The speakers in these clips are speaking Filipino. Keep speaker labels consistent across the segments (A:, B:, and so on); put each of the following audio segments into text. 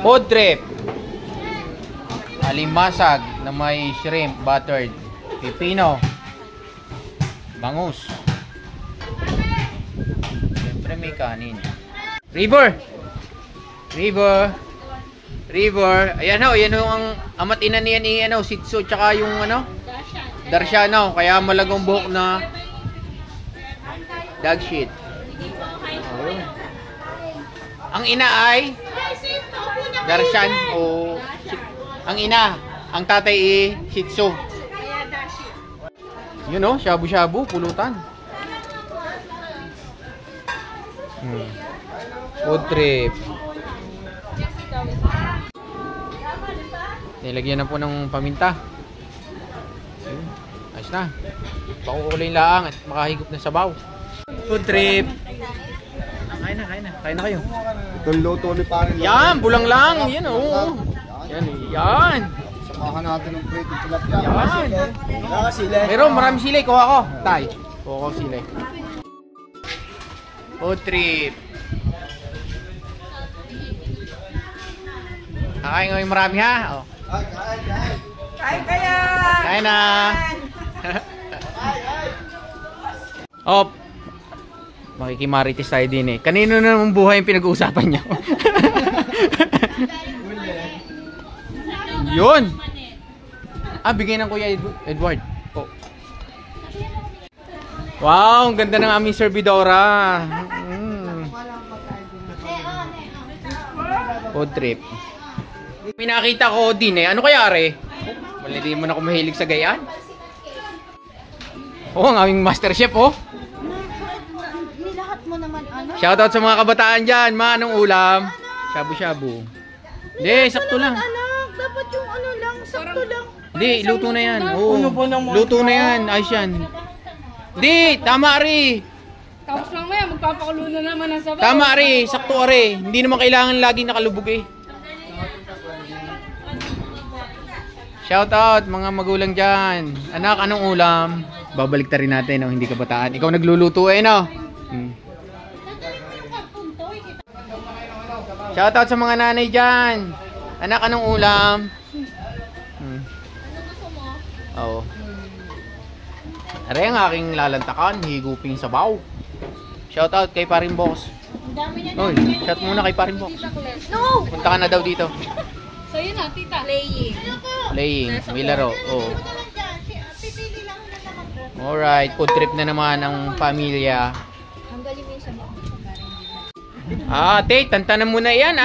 A: Food trip. Alimasag na may shrimp, buttered. Pipino. Bangus. Siyempre may kanin. River. River. River. Ayan o, yan ang amat ina niyan ni ano, Sitso tsaka yung ano? Darshano. Kaya malagong buhok na dog shit. Oh. Ang ina ay Darshan o ang ina, ang tatay ay Shih Tzu. Yun o, shabu-shabu, pulutan. Food trip. Nilagyan na po ng paminta. Ayos na. Pakukulay lang at makahigop na sabaw. Food trip. Kain na kayo.
B: Itong luto ni Parin.
A: Yan, bulang lang. Yan o. Yan.
B: Samahan natin ng plate ng tilapia.
A: Yan. Pero maraming sili. Kuha ko. Tay. Kuha ko sili. Food trip. Kakain ngayon marami ha. Oh.
C: Kain kaya!
A: Kain na. Op. Makikimarites tayo din eh. Kanino na naman buhay yung pinag-uusapan niyo? Yun! Ah, bigay ng Kuya Edward. Oh. Wow, ang ganda ng aming servidora. Food trip. May nakita ko din eh. Ano kaya are? Wala, di mo na ako mahilig sa gayaan. Oh, ang aming master chef oh. Shoutout sa mga kabataan dyan. Ma, anong ulam? Shabu-shabu. Hindi, sakto lang.
C: Anak, dapat yung ano lang, sakto lang.
A: Hindi, luto na yan. Oo. Luto na yan. Ayos yan. Hindi, tama Ari.
C: Tapos lang maya, magpapakulo na naman ang sabaw.
A: Tama Ari, sakto Ari. Hindi naman kailangan lagi nakalubog eh. Shoutout mga magulang dyan. Anak, anong ulam? Babalik ta rin natin, no? Hindi kabataan. Ikaw nagluluto eh, no? Shoutout sa mga nanay dyan. Anak, anong ulam? Oo. Aray ang aking lalantakan. Higuping sabaw. Shoutout kay Paring Box. Oy, shout muna kay Paring Box.
C: No!
A: Punta ka na daw dito.
C: So yun na, tita. Playing.
A: Playing. May laro. Oo. Alright. Food trip na naman ang pamilya. Ate, tantanan mo na yan,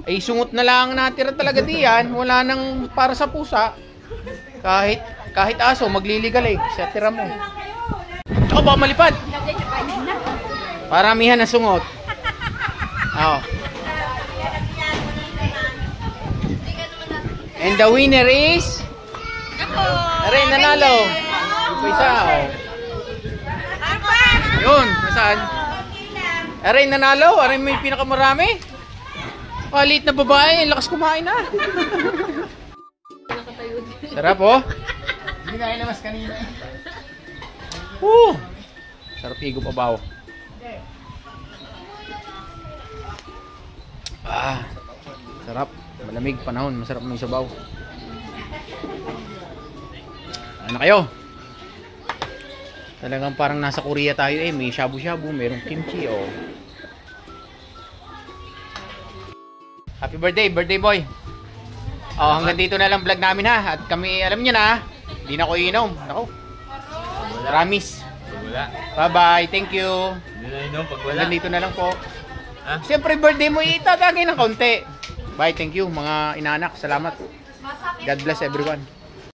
A: Ay, sungot na lang natira talaga diyan. Wala nang para sa pusa. Kahit aso, magliligal eh. Sa tira mo. Ako, baka malipad. Paramihan na sungot. Oh. And the winner is... Aray, nanalo. Yung isa, oh. Yun, nasaan? Aray, nanalo. Aray, may pinakamarami. Palit na babae. Lakas kumain na. Sarap, oh.
B: Hindi na inamas kanina eh.
A: Sarap higo pa ba, oh. Sarap. Malamig panahon. Masarap may sabaw. Ano kayo? Talagang parang nasa Korea tayo eh. May shabu-shabu, mayroong kimchi oh. Happy birthday boy. Oh, hanggang dito na lang vlog namin ha. At kami, alam niyo na, hindi na ko iinom. Nako. Promise. Bye bye, thank you.
D: Hindi na inom pag wala.
A: Hanggang dito na lang po. Siyempre birthday mo itatagay ng konti. Bye, thank you mga inaanak. Salamat. God bless everyone.